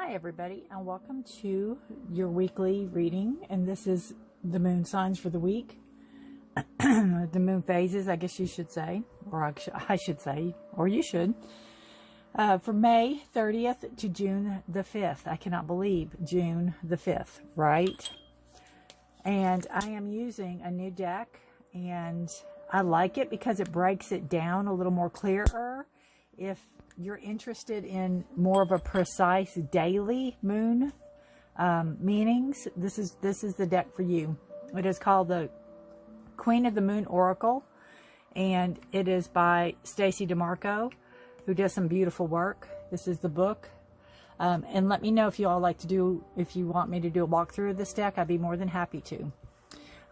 Hi everybody, and welcome to your weekly reading, and this is the moon signs for the week. The moon phases, I guess you should say, or I should say, or you should, for May 30th to June the 5th. I cannot believe June the 5th, right? And I am using a new deck, and I like it because it breaks it down a little more clearer. If you're interested in more of a precise daily moon meanings, this is the deck for you. It is called the Queen of the Moon Oracle, and it is by Stacy DeMarco, who does some beautiful work. This is the book. And let me know if you all if you want me to do a walkthrough of this deck. I'd be more than happy to.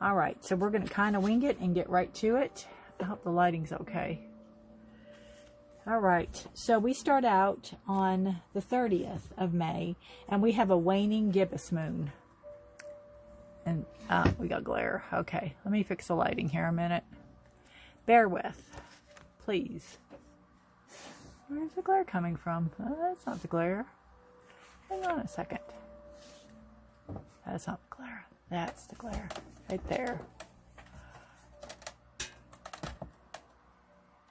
All right, so we're going to kind of wing it and get right to it. I hope the lighting's okay. All right, so we start out on the 30th of May, and we have a waning gibbous moon. And we got glare. Okay, let me fix the lighting here a minute. Bear with, please. Where's the glare coming from? That's not the glare. Hang on a second. That's not the glare. That's the glare. Right there.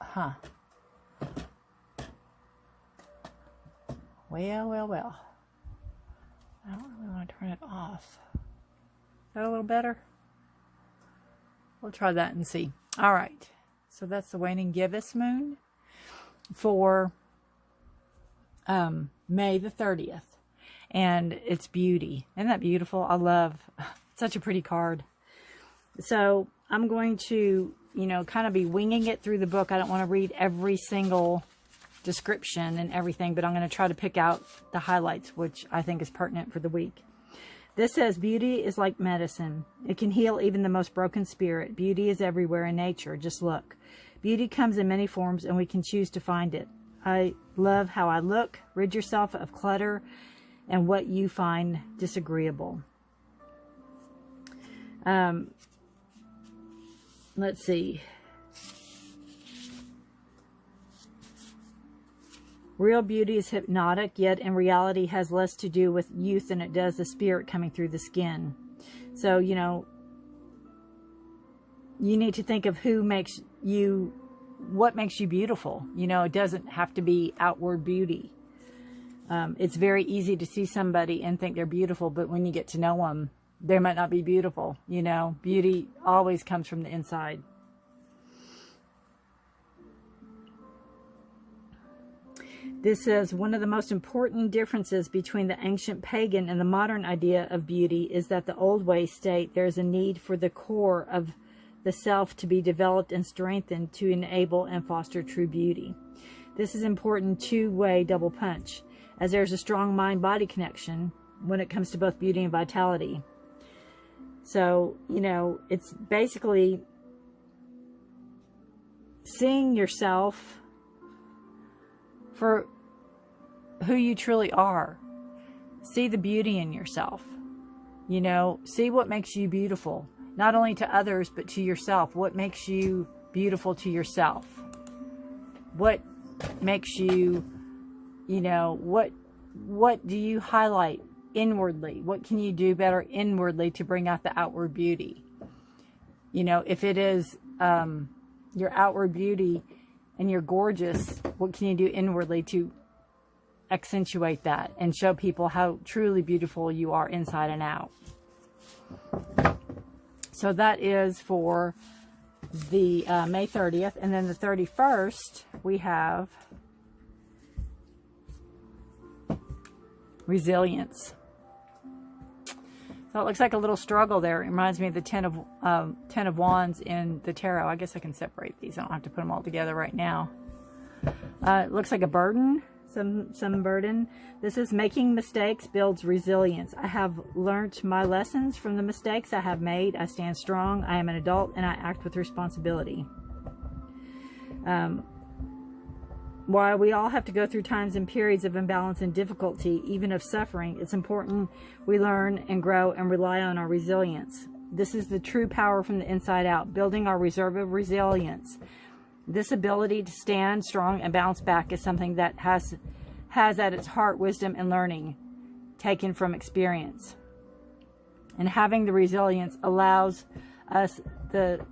Huh. Well. I don't really want to turn it off. Is that a little better? We'll try that and see. All right. So that's the waning gibbous moon for May the 30th. And it's beauty. Isn't that beautiful? I love such a pretty card. So I'm going to, kind of be winging it through the book. I don't want to read every single description and everything, but I'm going to try to pick out the highlights, which I think is pertinent for the week. This says, beauty is like medicine. It can heal even the most broken spirit. Beauty is everywhere in nature. Just look. Beauty comes in many forms, and we can choose to find it. I love how I look. Rid yourself of clutter and what you find disagreeable. Let's see. Real beauty is hypnotic, yet in reality has less to do with youth than it does the spirit coming through the skin. So, you need to think of what makes you beautiful. It doesn't have to be outward beauty. It's very easy to see somebody and think they're beautiful, but when you get to know them, they might not be beautiful. Beauty always comes from the inside. This says, one of the most important differences between the ancient pagan and the modern idea of beauty is that the old ways state there is a need for the core of the self to be developed and strengthened to enable and foster true beauty. This is important two-way double punch, as there's a strong mind-body connection when it comes to both beauty and vitality. So, it's basically seeing yourself for who you truly are. See the beauty in yourself. See what makes you beautiful, not only to others, but to yourself. What makes you beautiful to yourself? What makes you, what do you highlight inwardly? What can you do better inwardly to bring out the outward beauty? If it is your outward beauty and you're gorgeous, what can you do inwardly to accentuate that and show people how truly beautiful you are inside and out? So that is for the May 30th. And then the 31st, we have resilience. So it looks like a little struggle there. It reminds me of the Ten of Wands in the Tarot. I guess I can separate these. I don't have to put them all together right now. It looks like a burden, some burden. This is making mistakes builds resilience. I have learned my lessons from the mistakes I have made. I stand strong. I am an adult, and I act with responsibility. While we all have to go through times and periods of imbalance and difficulty, even of suffering, it's important we learn and grow and rely on our resilience. This is the true power from the inside out, building our reserve of resilience. This ability to stand strong and bounce back is something that has at its heart wisdom and learning. taken from experience. And having the resilience allows us the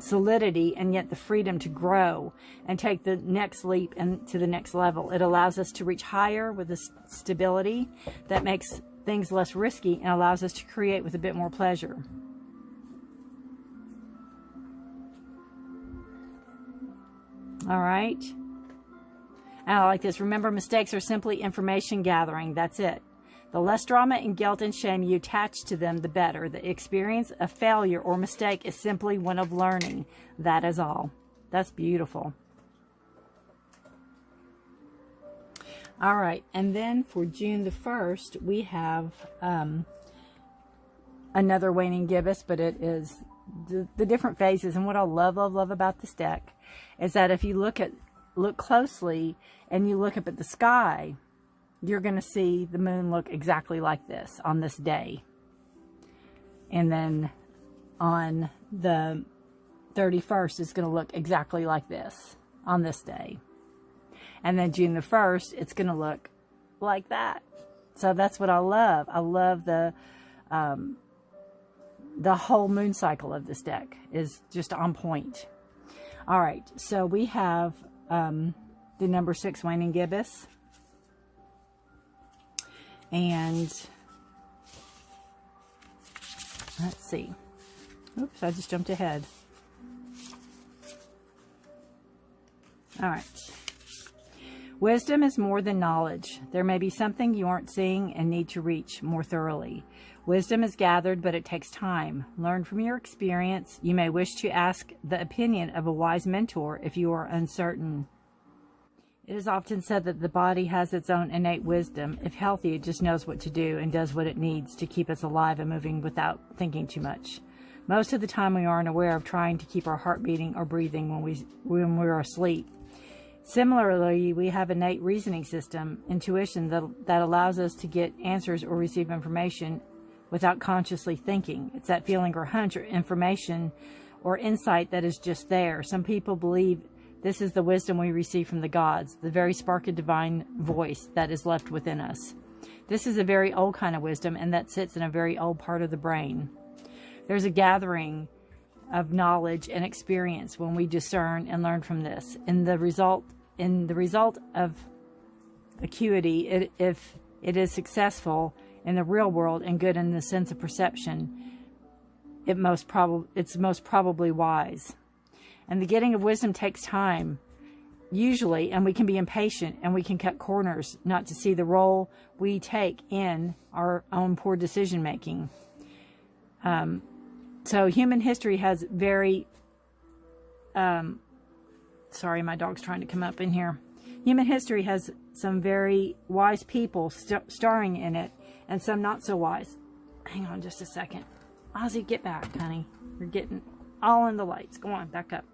solidity and yet the freedom to grow and take the next leap and to the next level. It allows us to reach higher with a stability that makes things less risky and allows us to create with a bit more pleasure. All right. And I like this. Remember, mistakes are simply information gathering. That's it. The less drama and guilt and shame you attach to them, the better. The experience of failure or mistake is simply one of learning. That is all. That's beautiful. All right. And then for June the 1st, we have another waning gibbous, but it is the different phases. And what I love about this deck is that if you look closely and you look up at the sky, you're going to see the moon look exactly like this on this day. And then on the 31st, it's going to look exactly like this on this day. And then June the 1st, it's going to look like that. So that's what I love. I love the whole moon cycle of this deck is just on point. All right, so we have the number 6 waning gibbous. And let's see. Oops, I just jumped ahead. All right. Wisdom is more than knowledge. There may be something you aren't seeing and need to reach more thoroughly. Wisdom is gathered, but it takes time. Learn from your experience. You may wish to ask the opinion of a wise mentor if you are uncertain. It is often said that the body has its own innate wisdom. If healthy, it just knows what to do and does what it needs to keep us alive and moving without thinking too much. Most of the time, we aren't aware of trying to keep our heart beating or breathing when we're asleep. Similarly, we have innate reasoning system, intuition, that allows us to get answers or receive information without consciously thinking. It's that feeling or hunch or information or insight that is just there. Some people believe this is the wisdom we receive from the gods, the very spark of divine voice that is left within us. This is a very old kind of wisdom, and that sits in a very old part of the brain. There's a gathering of knowledge and experience when we discern and learn from this. In the result of acuity, if it is successful in the real world and good in the sense of perception, it's most probably wise. And the getting of wisdom takes time, usually, and we can be impatient and we can cut corners not to see the role we take in our own poor decision making. So human history has very, sorry, my dog's trying to come up in here. Human history has some very wise people starring in it and some not so wise. Hang on just a second. Ozzy, get back, honey. You're getting all in the lights. Go on, back up.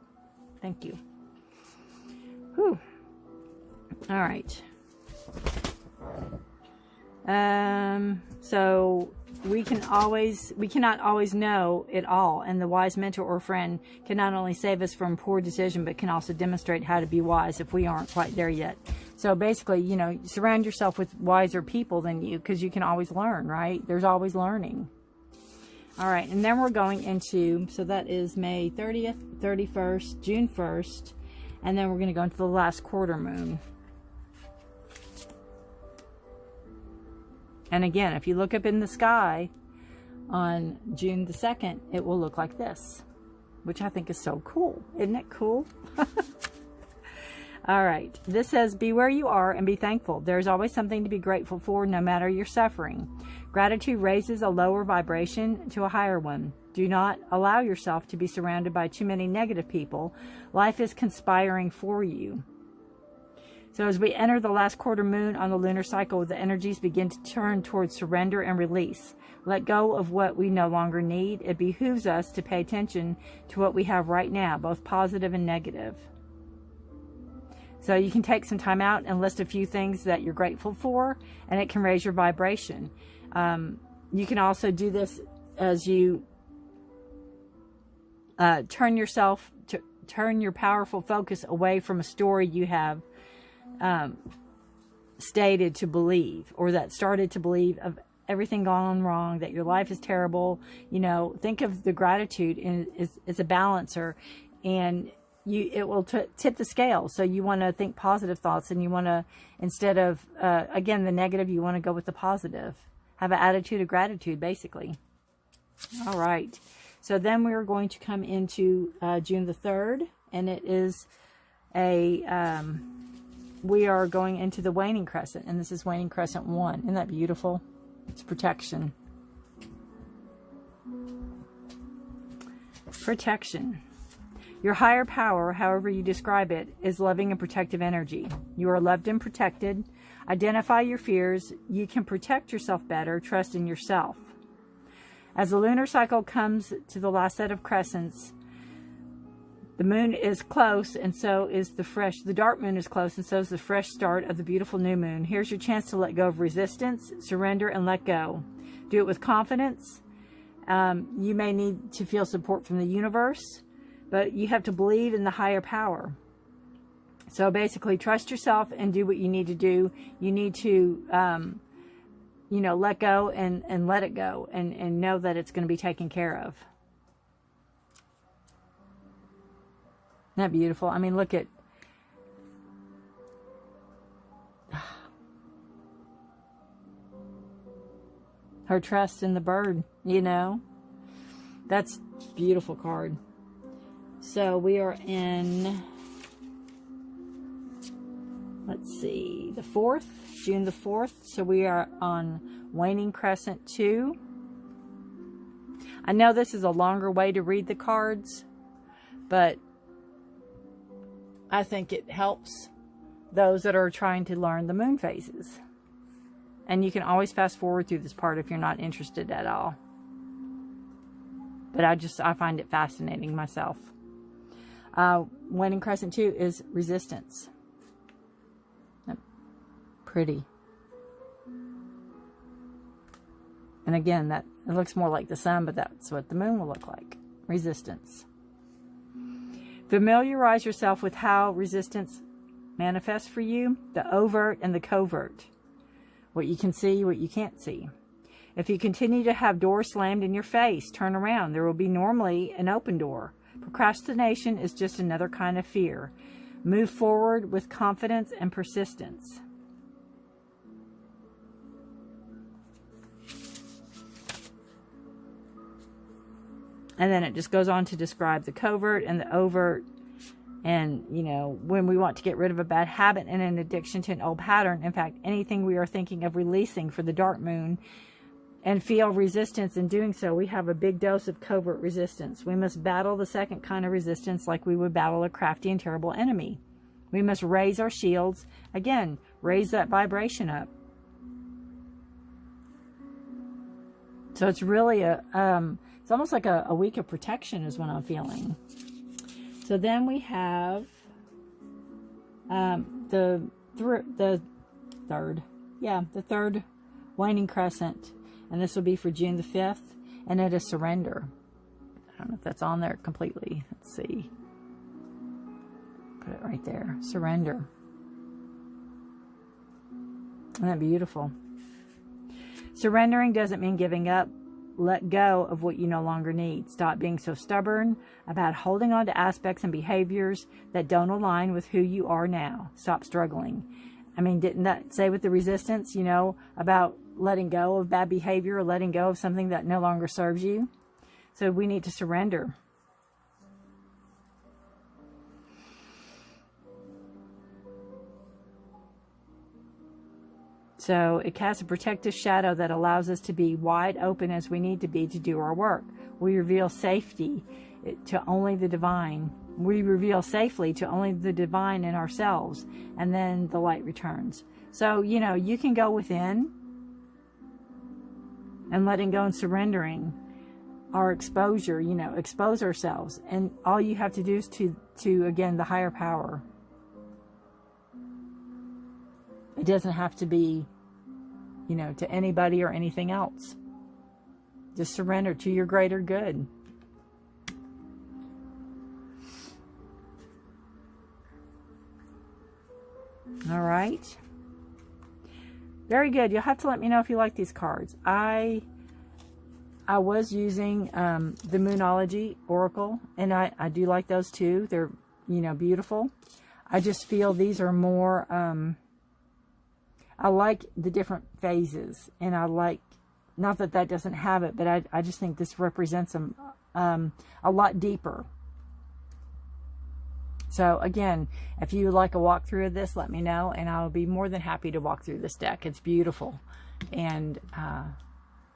Thank you. Whew. All right. So we cannot always know it all, and the wise mentor or friend can not only save us from poor decision, but can also demonstrate how to be wise if we aren't quite there yet. So basically, you know, surround yourself with wiser people than you, because you can always learn, right? There's always learning. All right, and then we're going into, so that is May 30th, 31st, June 1st, and then we're going to go into the last quarter moon. And again, if you look up in the sky on June the 2nd, it will look like this, which I think is so cool. Isn't it cool? All right, this says, be where you are and be thankful. There's always something to be grateful for, no matter your suffering. Gratitude raises a lower vibration to a higher one. Do not allow yourself to be surrounded by too many negative people. Life is conspiring for you. So as we enter the last quarter moon on the lunar cycle, the energies begin to turn towards surrender and release. Let go of what we no longer need. It behooves us to pay attention to what we have right now, both positive and negative. So you can take some time out and list a few things that you're grateful for, and it can raise your vibration. You can also do this as you turn your powerful focus away from a story you have stated to believe, or that started to believe of everything gone wrong, that your life is terrible. You know, think of the gratitude as a balancer, and it will tip the scale. So you want to think positive thoughts, and you want to, instead of again the negative, you want to go with the positive. Have an attitude of gratitude, basically. All right, so then we are going to come into June the 3rd, and it is we are going into the waning crescent, and this is waning crescent 1. Isn't that beautiful? It's protection. Protection. Your higher power, however you describe it, is loving and protective energy. You are loved and protected. Identify your fears. You can protect yourself better. Trust in yourself. As the lunar cycle comes to the last set of crescents, the moon is close, and so is the dark moon is close, and so is the fresh start of the beautiful new moon. Here's your chance to let go of resistance, surrender, and let go. Do it with confidence. You may need to feel support from the universe, but you have to believe in the higher power. So basically, trust yourself and do what you need to do. You need to, you know, let go and let it go, and know that it's going to be taken care of. Isn't that beautiful? I mean, look at her trust in the bird, you know. That's a beautiful card. So we are in, let's see, the 4th, June the 4th. So we are on waning crescent 2. I know this is a longer way to read the cards, but I think it helps those that are trying to learn the moon phases. And you can always fast forward through this part if you're not interested at all. But I find it fascinating myself. Waning crescent 2 is resistance. Pretty. And again, it looks more like the sun, but that's what the moon will look like. Resistance. Familiarize yourself with how resistance manifests for you, the overt and the covert. What you can see, what you can't see. If you continue to have doors slammed in your face, turn around. There will be normally an open door. Procrastination is just another kind of fear. Move forward with confidence and persistence. And then it just goes on to describe the covert and the overt. And, you know, when we want to get rid of a bad habit and an addiction to an old pattern, in fact, anything we are thinking of releasing for the dark moon, and feel resistance in doing so, we have a big dose of covert resistance. We must battle the second kind of resistance like we would battle a crafty and terrible enemy. We must raise our shields. Again, raise that vibration up. So it's really it's almost like a week of protection is what I'm feeling. So then we have the third waning crescent. And this will be for June the 5th. And it is surrender. I don't know if that's on there completely. Let's see. Put it right there. Surrender. Isn't that beautiful? Surrendering doesn't mean giving up. Let go of what you no longer need. Stop being so stubborn about holding on to aspects and behaviors that don't align with who you are now. Stop struggling. I mean, didn't that say with the resistance, you know, about letting go of bad behavior or letting go of something that no longer serves you? So we need to surrender. So it casts a protective shadow that allows us to be wide open as we need to be to do our work. We reveal safety to only the divine. We reveal safely to only the divine in ourselves, and then the light returns. So, you know, you can go within and letting go and surrendering our exposure, you know, expose ourselves. And all you have to do is to again, the higher power. It doesn't have to be, you know, to anybody or anything else. Just surrender to your greater good. All right. Very good. You'll have to let me know if you like these cards. I was using the Moonology Oracle, and I do like those too. They're, you know, beautiful. I just feel these are more, I like the different phases, and I like, not that that doesn't have it, but I just think this represents them a lot deeper. So again, if you would like a walkthrough of this, let me know, and I'll be more than happy to walk through this deck. It's beautiful, and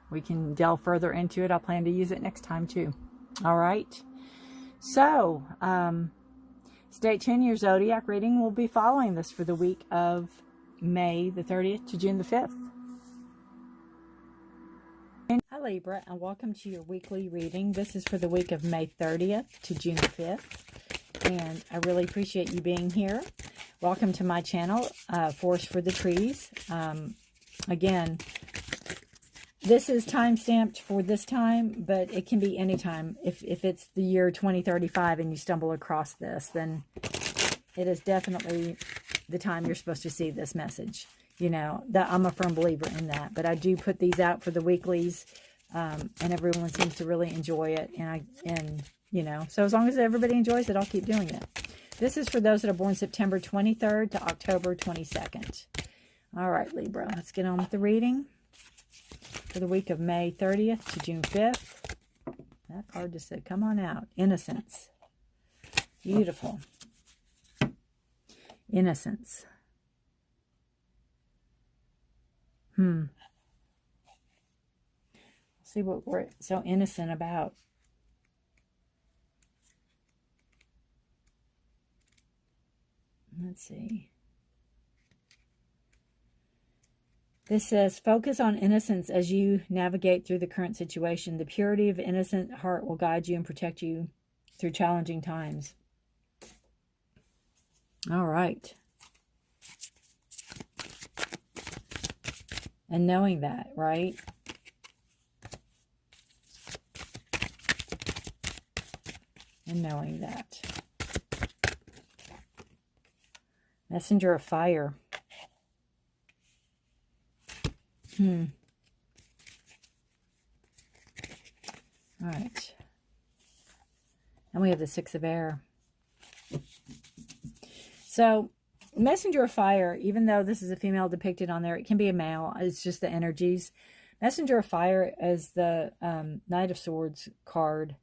we can delve further into it. I plan to use it next time too. All right. So stay tuned. Your zodiac reading will be following this for the week of May the 30th to June the 5th. Hi Libra, and welcome to your weekly reading. This is for the week of May 30th to June the 5th. And I really appreciate you being here. Welcome to my channel, Forest for the Trees. Again, this is time-stamped for this time, but it can be any time. If it's the year 2035 and you stumble across this, then it is definitely the time you're supposed to see this message. You know, I'm a firm believer in that. But I do put these out for the weeklies, and everyone seems to really enjoy it. And you know, so as long as everybody enjoys it, I'll keep doing it. This is for those that are born September 23rd to October 22nd. All right, Libra, let's get on with the reading for the week of May 30th to June 5th. That card just said, come on out. Innocence. Beautiful. Innocence. See what we're so innocent about. Let's see. This says, focus on innocence as you navigate through the current situation. The purity of innocent heart will guide you and protect you through challenging times. All right. And knowing that, right? And knowing that. Messenger of fire. All right. And we have the Six of Air. So, messenger of fire, even though this is a female depicted on there, it can be a male. It's just the energies. Messenger of fire is the Knight of Swords card.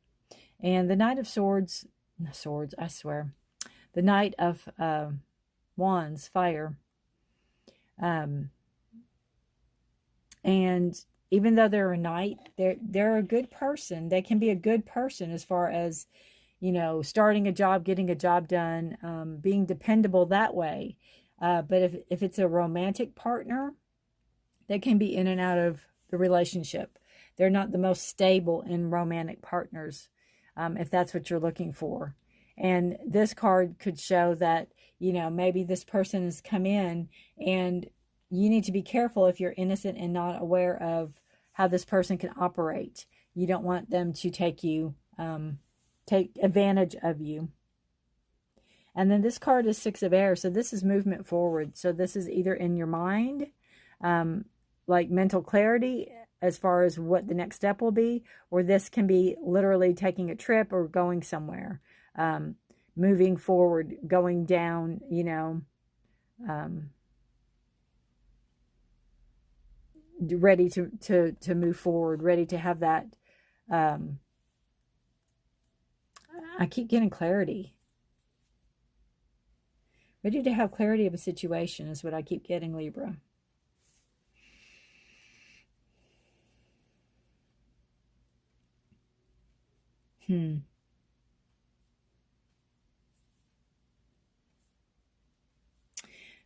And the Knight of Swords, I swear. The Knight of Wands, fire. And even though they're a knight, they're a good person. They can be a good person as far as, you know, starting a job, getting a job done, being dependable that way. But if it's a romantic partner, they can be in and out of the relationship. They're not the most stable in romantic partners, if that's what you're looking for. And this card could show that, you know, maybe this person has come in and you need to be careful if you're innocent and not aware of how this person can operate. You don't want them to take advantage of you. And then this card is Six of Air. So this is movement forward. So this is either in your mind, like mental clarity as far as what the next step will be, or this can be literally taking a trip or going somewhere, moving forward, going down, you know, ready to move forward, ready to have that. I keep getting clarity. Ready to have clarity of a situation is what I keep getting, Libra.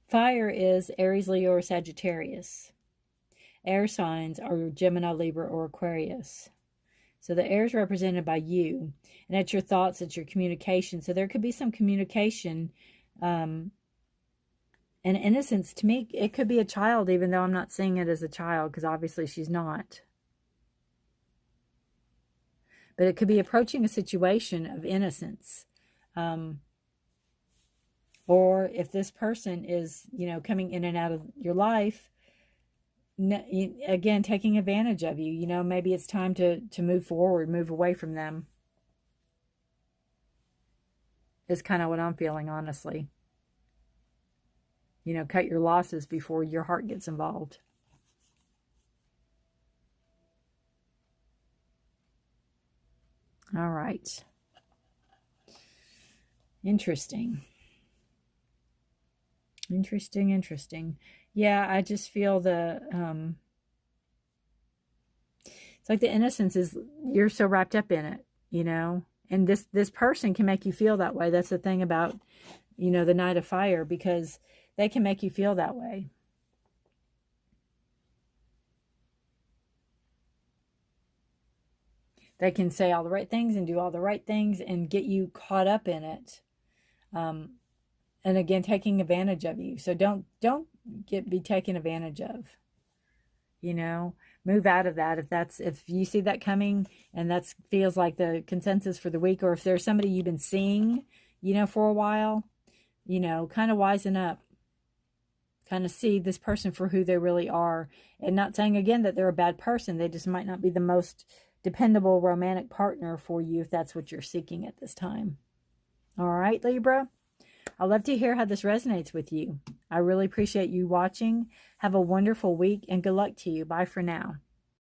Fire is Aries, Leo, or Sagittarius. Air signs are Gemini, Libra, or Aquarius. So the air is represented by you. And it's your thoughts, it's your communication. So there could be some communication. And innocence, to me, it could be a child, even though I'm not seeing it as a child, because obviously she's not. But it could be approaching a situation of innocence. Or if this person is, you know, coming in and out of your life, again, taking advantage of you. You know, maybe it's time to move forward, move away from them. Is kind of what I'm feeling, honestly. You know, cut your losses before your heart gets involved. All right. Interesting. Interesting. Yeah, I just feel it's like the innocence is, you're so wrapped up in it, you know? And this person can make you feel that way. That's the thing about, you know, the Knight of Fire, because they can make you feel that way. They can say all the right things and do all the right things and get you caught up in it. And again, taking advantage of you. So don't be taken advantage of. You know, move out of that. If you see that coming and that feels like the consensus for the week, or if there's somebody you've been seeing, you know, for a while, you know, kind of wisen up. Kind of see this person for who they really are, and not saying again that they're a bad person. They just might not be the most dependable romantic partner for you if that's what you're seeking at this time. All right, Libra. I'd love to hear how this resonates with you. I really appreciate you watching. Have a wonderful week and good luck to you. Bye for now.